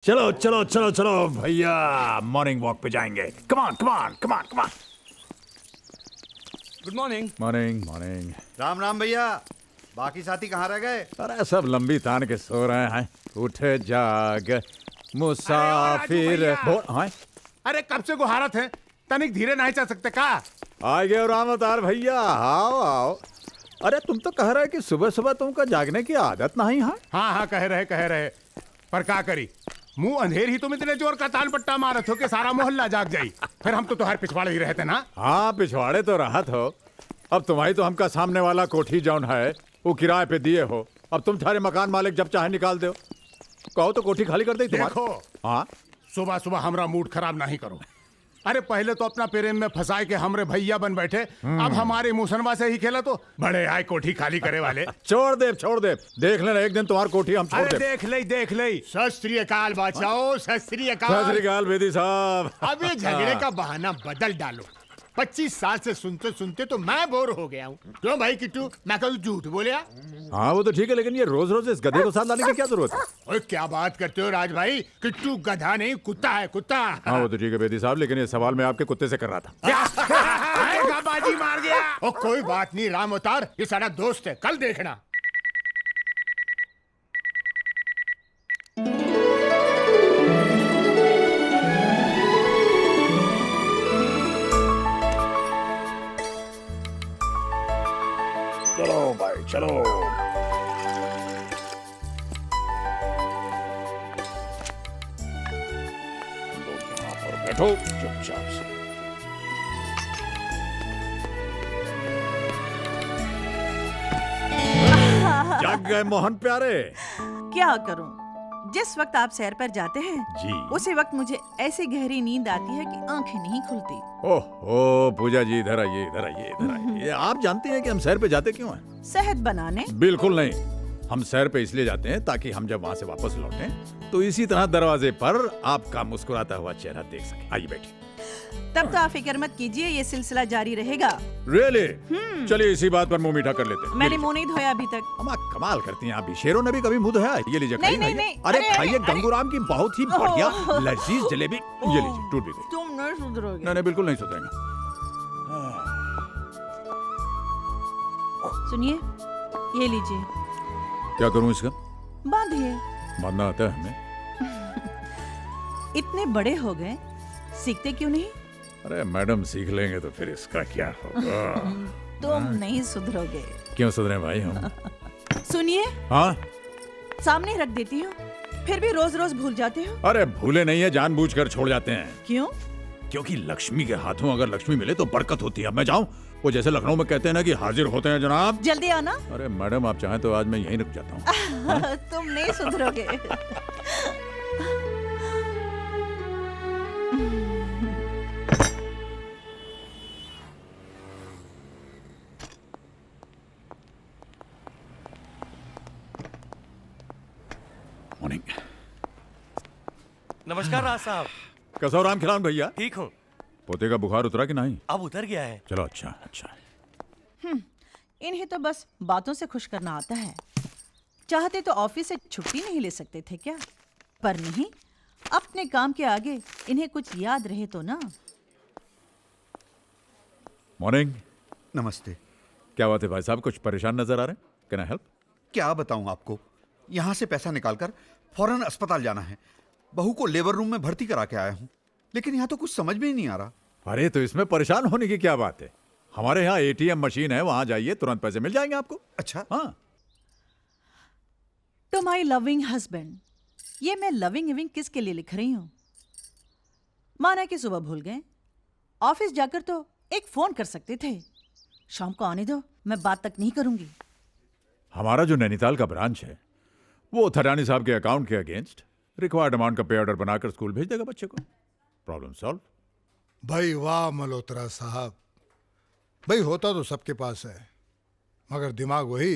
चलो चलो चलो चलो भैया, मॉर्निंग वॉक पे जाएंगे। Come on come on come on come on. Good morning. Morning morning. Ram Ram भैया, बाकी साथी कहाँ रह गए? अरे सब लंबी तान के सो रहे हैं। उठे जाग मुसाफिर। हाँ अरे कब से गुहारत है, तनिक धीरे नहीं चल सकते का? आ गए राम अवतार भैया, आओ आओ। अरे तुम तो कह रहे कि सुबह सुबह तुमको जागने की आदत नहीं है। हाँ हाँ कह रहे पर का करी, मुंह अंधेर ही तुम इतने जोर का ताल पट्टा मारत हो कि सारा मोहल्ला जाग जाई। फिर हम तो तुम्हारे पिछवाड़े ही रहते ना। हाँ पिछवाड़े तो राहत हो। अब तुम्हारी तो हमका सामने वाला कोठी जौन है वो किराए पे दिए हो। अब तुम थारे मकान मालिक जब चाहे निकाल दो, कहो तो कोठी खाली कर दे तुम्हारी। देखो हाँ सुबह सुबह हमरा मूड खराब नहीं करो। अरे पहले तो अपना प्रेम में फंसाए के हमरे भैया बन बैठे, अब हमारे मुसनवा से ही खेला तो बड़े आए कोठी खाली करे वाले। छोड़ दे, देख लेना एक दिन तुम्हार कोठी हम छोड़ अरे दे। देख ले। सत श्री अकाल बादशाह, सत श्री अकाल। सत श्री अकाल बेदी साहब। अब ये झगड़े का बहाना बदल डालो। 25 साल से सुनते सुनते तो मैं बोर हो गया हूँ। क्यों भाई किट्टू, मैं कभी झूठ बोले? हाँ वो तो ठीक है, लेकिन ये रोज रोज इस गधे को साथ लाने की क्या जरूरत है? ओए क्या बात करते हो राज भाई, किट्टू गधा नहीं कुत्ता है, कुत्ता। हाँ वो तो ठीक है बेदी साहब, लेकिन ये सवाल मैं आपके कुत्ते से कर रहा था। बाजी मार गया। ओ कोई बात नहीं राम अवतार, ये सारा दोस्त है, कल देखना। चलो भाई चलो। यहाँ पर बैठो चुपचाप से। जाग गए मोहन प्यारे? क्या करूं, जिस वक्त आप सैर पर जाते हैं जी। उसी वक्त मुझे ऐसी गहरी नींद आती है कि आंखें नहीं खुलती। ओह पूजा जी इधर आइए इधर आइए इधर आइए। आप जानते हैं कि हम सैर पे जाते क्यों हैं? सेहत बनाने? बिल्कुल नहीं, हम सैर पे इसलिए जाते हैं ताकि हम जब वहाँ से वापस लौटें तो इसी तरह दरवाजे पर आपका मुस्कुराता हुआ चेहरा देख सके। आइए बैठिए। तब तो आप फिक्र मत कीजिए, ये सिलसिला जारी रहेगा। रियली? चलिए इसी बात पर मुंह मीठा कर लेते हैं। मैंने मुंह नहीं धोया अभी तक। हम कमाल करती हैं आप भी। शेरों ने भी कभी मुंह धोया? ये लीजिए नहीं, खाइए, नहीं, खाइए। नहीं। अरे अरे, खाइए, अरे, गंगूराम की बहुत ही बढ़िया लजीज जलेबी। ये लीजिए, टूट भी गई। तुम नहीं सुधरोगे। नहीं बिल्कुल नहीं सुधरेंगे। सुनिए, ये लीजिए। क्या करूं इसका? बांधिए। बांधना आता है हमें? इतने बड़े हो गए, सीखते क्यों नहीं? अरे मैडम सीख लेंगे तो फिर इसका क्या होगा? तुम नहीं सुधरोगे। क्यों सुधरे भाई हम? सुनिए, हाँ सामने रख देती हूँ, फिर भी रोज रोज भूल जाते हो। अरे भूले नहीं है, जानबूझकर छोड़ जाते हैं। क्यों? क्योंकि लक्ष्मी के हाथों अगर लक्ष्मी मिले तो बरकत होती है। अब मैं जाऊं? वो जैसे लखनऊ में कहते हैं ना कि हाजिर होते हैं जनाब। जल्दी आना। अरे मैडम आप चाहें तो आज मैं यहीं रुक जाता हूँ। तुम नहीं सुधरोगे। मॉर्निंग। नमस्कार राज साहब। कैसा हो राम खिलावन भैया? ठीक हूँ। पोते का बुखार उतरा कि नहीं? अब उतर गया है। चलो अच्छा अच्छा। इन्हें तो बस बातों से खुश करना आता है। चाहते तो ऑफिस से छुट्टी नहीं ले सकते थे क्या? पर नहीं, अपने काम के आगे इन्हें कुछ याद रहे तो ना। मॉर्निंग। नमस्ते। क्या बात है भाई साहब, कुछ परेशान नजर आ रहे हैं? Can I help? क्या बताऊं आपको, यहाँ से पैसा निकालकर फौरन अस्पताल जाना है। बहू को लेबर रूम में भर्ती करा के आया हूँ, लेकिन यहाँ तो कुछ समझ में ही नहीं आ रहा। अरे तो इसमें परेशान होने की क्या बात है? हमारे यहाँ एटीएम मशीन है, वहां जाइए, तुरंत पैसे मिल जाएंगे आपको। अच्छा, हाँ। टू माई लविंग हस्बैंड, ये मैं लविंग इविंग किसके लिए लिख रही हूं? माना कि सुबह भूल गए, ऑफिस जाकर तो एक फोन कर सकते थे। शाम को आने दो, मैं बात तक नहीं करूंगी। हमारा जो नैनीताल का ब्रांच है वो थरानी साहब के अकाउंट के अगेंस्ट रिक्वायर्ड अमाउंट का पे ऑर्डर बनाकर स्कूल भेज देगा बच्चे को। Problem solve. भाई वाह मल्होत्रा साहब, भाई होता तो सबके पास है, मगर दिमाग वही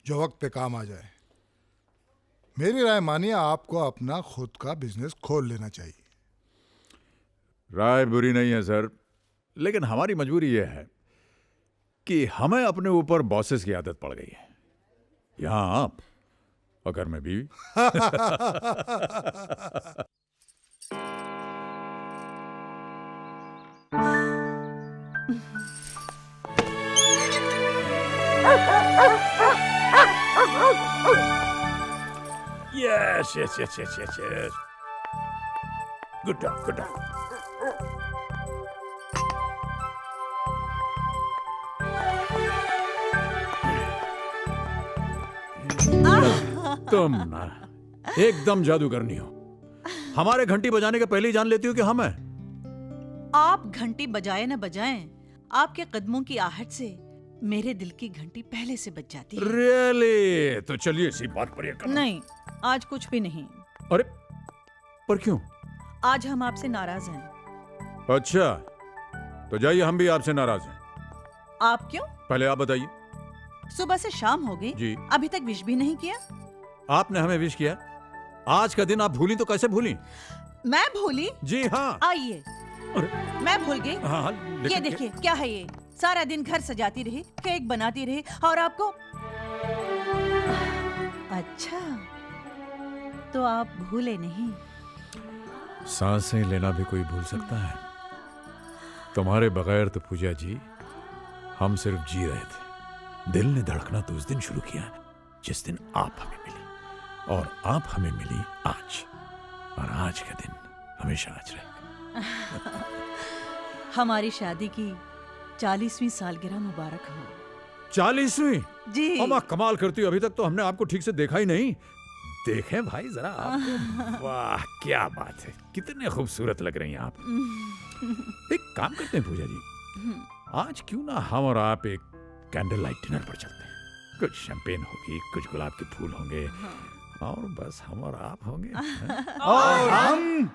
जो वक्त पे काम आ जाए। मेरी राय मानिए, आपको अपना खुद का बिजनेस खोल लेना चाहिए। राय बुरी नहीं है सर, लेकिन हमारी मजबूरी यह है कि हमें अपने ऊपर बॉसेस की आदत पड़ गई है। यहाँ आप और घर में बीवी। Yes, yes, yes, yes, yes, yes. Good dog, good dog. तुम ना एकदम जादूगरनी हो। हमारे घंटी बजाने के पहले ही जान लेती हो कि हम हैं। आप घंटी बजाए न बजाएं, आपके कदमों की आहट से मेरे दिल की घंटी पहले से बज जाती है। रियली? तो चलिए इसी बात पर ये करना। नहीं, आज कुछ भी नहीं। अरे पर क्यों? आज हम आपसे नाराज हैं। अच्छा, तो जाइए, हम भी आपसे नाराज हैं। आप क्यों? पहले आप बताइए। सुबह से शाम हो गई, जी। अभी तक विश भी नहीं किया। आपने हमें विश किया। आज का दिन आप भूली तो कैसे भूली? मैं भूली? जी हाँ। आइए, मैं भूल गई। हाँ, हाँ, ये लेकिन देखिए क्या है ये। सारा दिन घर सजाती रही, केक बनाती रही, और आपको। अच्छा, तो आप भूले नहीं। सांसें लेना भी कोई भूल सकता है? तुम्हारे बगैर तो पूजा जी हम सिर्फ जी रहे थे। दिल ने धड़कना तो उस दिन शुरू किया जिस दिन आप हमें मिली, और आप हमें मिली आज, और आज का दिन हमेशा आज रहेगा। हमारी शादी की 40वीं सालगिरह मुबारक हो। 40वीं? जी। अम्मा कमाल करती हो, अभी तक तो हमने आपको ठीक से देखा ही नहीं। देखें भाई जरा आपको। वाह क्या बात है, कितने खूबसूरत लग रही हैं आप। एक काम करते हैं पूजा जी, आज क्यों ना हम और आप एक कैंडल लाइट डिनर पर चलते हैं। कुछ शैंपेन होगी, कुछ गुलाब के फूल होंगे, और बस हम और आप होंगे। और हम।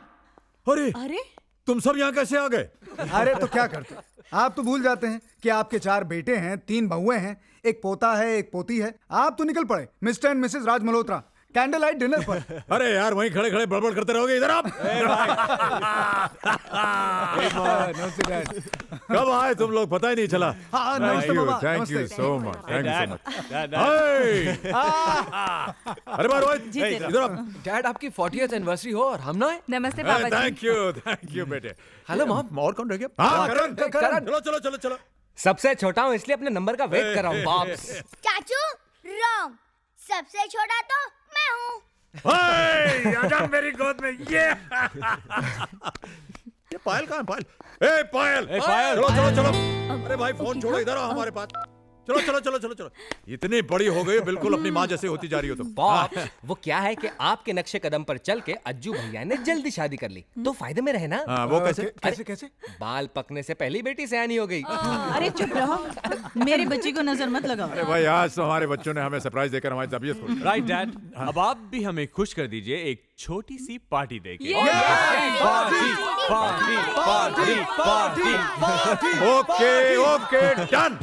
अरे अरे तुम सब यहाँ कैसे आ गए? अरे तो क्या करते, आप तो भूल जाते हैं कि आपके 4 बेटे हैं, 3 बहुएं हैं, एक पोता है, एक पोती है। आप तो निकल पड़े mister and Mrs Raj Malhotra candle light dinner पर। अरे यार वहीं खड़े खड़े बड़बड़ करते रहोगे, इधर आप। कब आए तुम लोग, पता ही नहीं चला। हाँ, नमस्ते मामा, थैंक यू नमस्ते। So much, thank you so much. अरे बार रोहित, जी, तेरा। इधर आप। डैड आपकी 40th एनिवर्सरी हो और हम ना आए। नमस्ते पापा जी। थैंक यू बेटे। Hello mom. और कौन रह गया? हाँ करण, करण। चलो चलो चलो चलो। सबसे छोटा हूँ इसलिए अपने नंबर का वेट कर रहा हूँ बाप्स। चाचू रॉन्ग, सबसे छोटा तो मैं हूँ। आजा मेरी गोद में। ये पायल कहाँ है? पायल, ए पायल, पायल। चलो चलो चलो। अरे भाई फोन छोड़ो, इधर आओ हमारे पास। चलो चलो चलो चलो चलो। इतनी बड़ी हो गई, बिल्कुल अपनी माँ जैसे होती जा रही हो तुम। बाप्स वो क्या है कि आपके नक्शे कदम पर चल के अज्जू भैया ने जल्दी शादी कर ली, तो फायदे में रहे ना। हाँ वो कैसे? कैसे कैसे? बाल पकने से पहले ही बेटी सयानी हो गई। अरे चुप रहो, मेरी बच्ची को नजर मत लगाओ। अरे भाई आज तो हमारे बच्चों ने हमें सरप्राइज देकर हमारी तबीयत खोल दी। राइट डैड, अब आप भी हमें खुश कर दीजिए एक छोटी सी पार्टी देके। Okay okay done.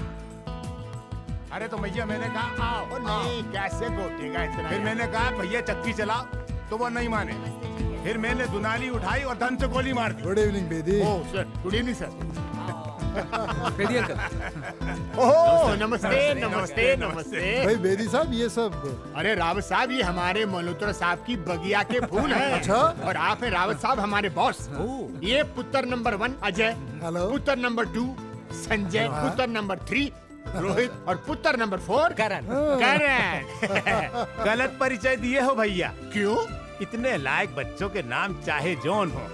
अरे तो भैया मैंने कहा आओ। नहीं कैसे गोटेगा इतना। फिर मैंने कहा भैया चक्की चलाओ, तो वो नहीं माने। फिर मैंने दुनाली उठाई और धन से गोली मार दी। Good evening Bedi. Oh sir, good evening sir. Bedi uncle. Oh नमस्ते नमस्ते नमस्ते। भाई बेदी साहब ये सब। अरे रावत साहब, ये हमारे मल्होत्रा साहब की बगिया के फूल हैं। अच्छा। और आप हैं रावत साहब हमारे बॉस। ये पुत्र नंबर 1 अजय, हेलो। पुत्र नंबर 2 संजय, पुत्र नंबर 3 रोहित, और पुत्र नंबर 4 करण। करण। गलत परिचय दिए हो भैया। क्यों? इतने लायक बच्चों के नाम चाहे जौन हो,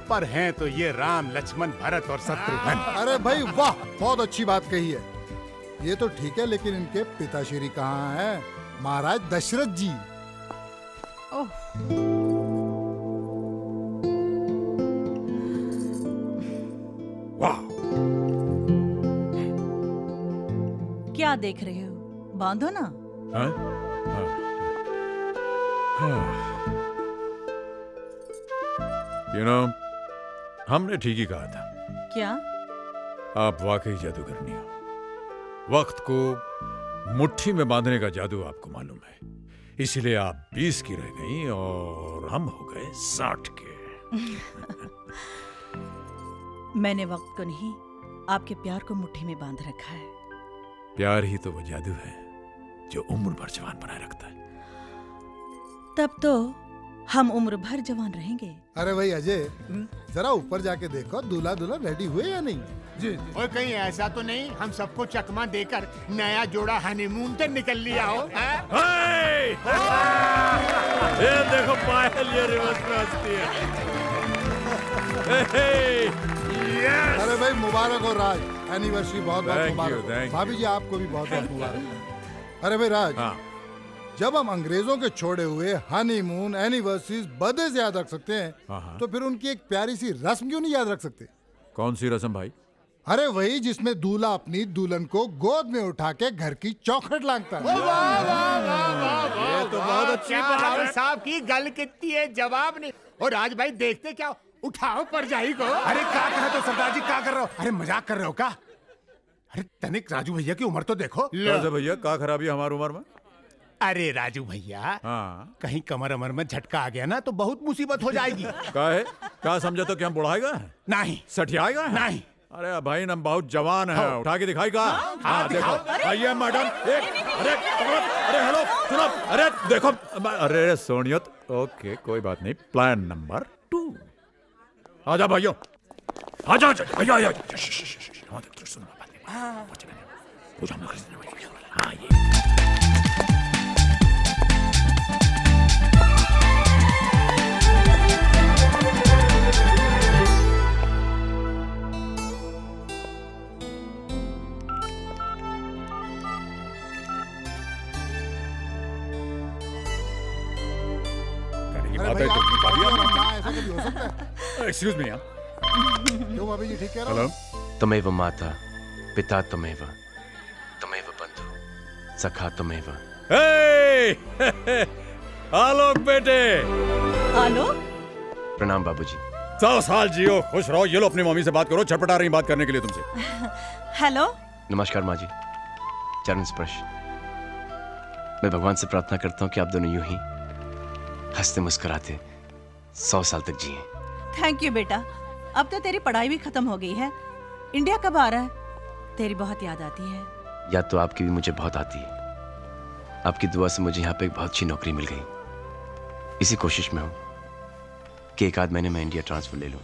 पर हैं तो ये राम लक्ष्मण भरत और शत्रुघ्न। अरे भाई वाह, बहुत अच्छी बात कही है। ये तो ठीक है, लेकिन इनके पिताश्री कहाँ हैं? महाराज दशरथ जी। वाह क्या देख रहे हो, बांधो ना। हाँ? यू नो हमने ठीक ही कहा था, क्या? आप वाकई जादूगरनी हो। वक्त को मुट्ठी में बांधने का जादू आपको मालूम है, इसीलिए आप 20 की रह गई और हम हो गए 60 के। मैंने वक्त को नहीं, आपके प्यार को मुट्ठी में बांध रखा है। प्यार ही तो वो जादू है जो उम्र भर जवान बनाए रखता है। तब तो हम उम्र भर जवान रहेंगे। अरे भाई अजय, जरा ऊपर जाके देखो दूल्हा दुल्हन रेडी हुए या नहीं। जी जी। और कहीं ऐसा तो नहीं हम सबको चकमा देकर नया जोड़ा हनीमून पे निकल लिया हो, हैं? ये देखो पायल ये रिवर्स में हंसती है। अरे भाई मुबारक हो राज, एनिवर्सरी बहुत बहुत Thank you, मुबारक thank हो। भाभी जी आपको भी बहुत बहुत मुबारक। अरे भाई राज, हाँ। जब हम अंग्रेजों के छोड़े हुए हनीमून एनिवर्सरीज बर्थडे से याद रख सकते हैं, हाँ। तो फिर उनकी एक प्यारी सी रस्म क्यों नहीं याद रख सकते। कौन सी रस्म भाई? अरे वही जिसमें दूल्हा अपनी दुल्हन को गोद में उठा के घर की चौखट लांघता है। ये तो बहुत अच्छी बात है। साहब की गल कितनी है, जवाब नहीं। और राज भाई देखते क्या, उठाओ परजाई को। अरे क्या कर रहे हो सरदार जी, क्या कर रहे हो? अरे मजाक कर रहे हो क्या? अरे तनिक राजू भैया की उम्र तो देखो। कैसे भैया, क्या खराबी हमारी उम्र में? अरे राजू भैया, हाँ। कहीं कमर अमर में झटका आ गया ना तो बहुत मुसीबत हो जाएगी। क्या है? क्या समझा तो क्या हम बुढ़ाएगा? नहीं सठियाएगा? नहीं। अरे भाई हम बहुत जवान है, उठा के दिखाई का। हाँ देखो, आइए मैडम। अरे हेलो सुनो, अरे देखो, अरे सोनियत, ओके कोई बात नहीं। प्लान नंबर 2, आजा भाइयों, आजा भैया। हाँ ये अरे भाई आपकी बात हो रहा है, ऐसा कभी हो सकता है? Excuse me. क्यों भाभी जी ठीक कह रहा हूँ? हेलो, तमेव माता पिता तमेव तमेव बंधु सखा तमेव। आलोक बेटे। आलोक, प्रणाम बाबूजी। 100 साल जियो, खुश रहो। ये लो अपनी मम्मी से बात करो, छटपटा रही बात करने के लिए तुमसे। हेलो। नमस्कार माँ जी, चरण स्पर्श। मैं भगवान से प्रार्थना करता हूँ कि आप दोनों यूं ही हंसते मुस्कुराते 100 साल तक जिए। थैंक यू बेटा। अब तो तेरी पढ़ाई भी खत्म हो गई है। इंडिया कब आ रहा है? तेरी बहुत याद आती है। याद तो आपकी भी मुझे बहुत आती है। आपकी दुआ से मुझे यहाँ पे एक बहुत अच्छी नौकरी मिल गई। इसी कोशिश में हूँ कि एक आध महीने में इंडिया ट्रांसफर ले लूँ।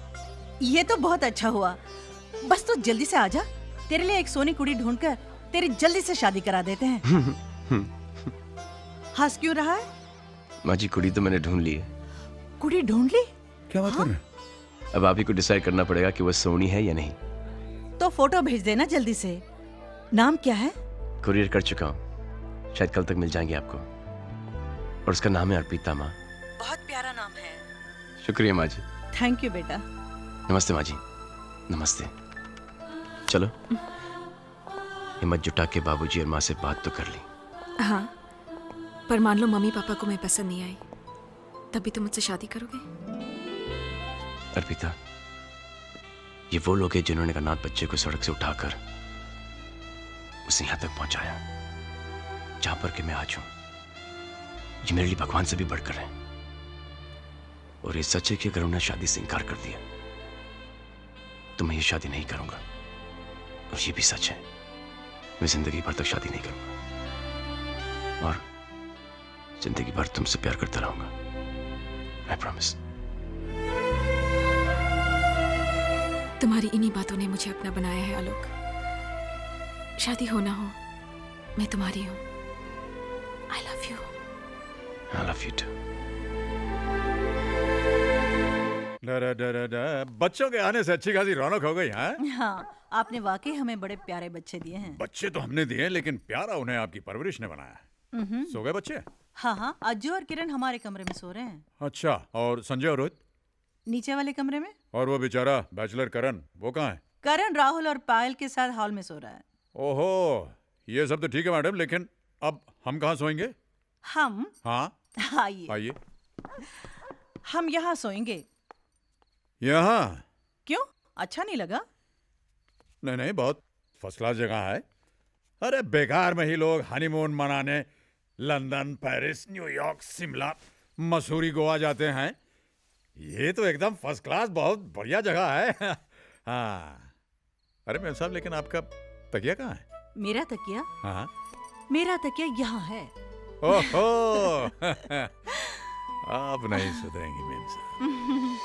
ये तो बहुत अच्छा हुआ। बस तू जल्दी से आजा, तेरे लिए एक सोनी कुड़ी ढूंढकर तेरी जल्दी से शादी करा देते हैं। हंस क्यों रहा है? माँ जी कुड़ी तो मैंने ढूंढ ली है। कुड़ी ढूंढ ली? क्या बात कर रहे हैं? अब आप ही को डिसाइड करना पड़ेगा कि वो सोनी है या नहीं। तो फोटो भेज देना जल्दी से। नाम क्या है? कुरियर कर चुका हूँ, शायद कल तक मिल जाएंगे आपको। और उसका नाम है अर्पिता माँ। बहुत प्यारा नाम है। शुक्रिया माँ जी। थैंक यू बेटा। नमस्ते माँ जी। नमस्ते। चलो हिम्मत जुटा के बाबूजी और माँ से बात तो कर ली। हाँ, पर मान लो मम्मी पापा को मैं पसंद नहीं आई, तब भी तुम मुझसे शादी करोगे? अर्पिता, ये वो लोग हैं जिन्होंने अनाथ बच्चे को सड़क से उठाकर उसे यहां तक पहुंचाया जहां पर कि मैं आज हूं। ये मेरे लिए भगवान से भी बढ़कर है। और ये सच है कि अगर उन्हें शादी से इनकार कर दिया तो मैं ये शादी नहीं करूंगा। और ये भी सच है, मैं जिंदगी भर तक शादी नहीं करूंगा और जिंदगी भर तुमसे प्यार करता रहूंगा। I promise. तुम्हारी इन्हीं बातों ने मुझे अपना बनाया है आलोक। शादी हो ना हो, मैं तुम्हारी हूँ। I love you. I love you too. बच्चों के आने से अच्छी खासी रौनक हो गई है। हाँ, आपने वाकई हमें बड़े प्यारे बच्चे दिए हैं। बच्चे तो हमने दिए, लेकिन प्यारा उन्हें आपकी परवरिश ने बनाया। सो गए बच्चे? हाँ हाँ, अज्जू और किरण हमारे कमरे में सो रहे हैं। अच्छा, और संजय और रोहित? नीचे वाले कमरे में। और वो बेचारा बैचलर करण, वो कहाँ है? करण राहुल और पायल के साथ हॉल में सो रहा है। ओहो, ये सब तो ठीक है मैडम, लेकिन अब हम कहाँ सोएंगे? हम? हाँ आइए। आइए। हम यहाँ सोएंगे। यहाँ? क्यों, अच्छा नहीं लगा? नहीं नहीं, बहुत फर्स्ट क्लास जगह है। अरे बेकार में ही लोग हनीमून मनाने London, Paris, New York, Shimla, Mussoorie, Goa जाते हैं। ये तो एकदम फर्स्ट क्लास, बहुत बढ़िया जगह है। हाँ। अरे मेम साहब, लेकिन आपका तकिया कहाँ है? मेरा तकिया? हाँ। मेरा तकिया यहाँ है। ओहो। आप नहीं सुधरेंगी मेम साहब।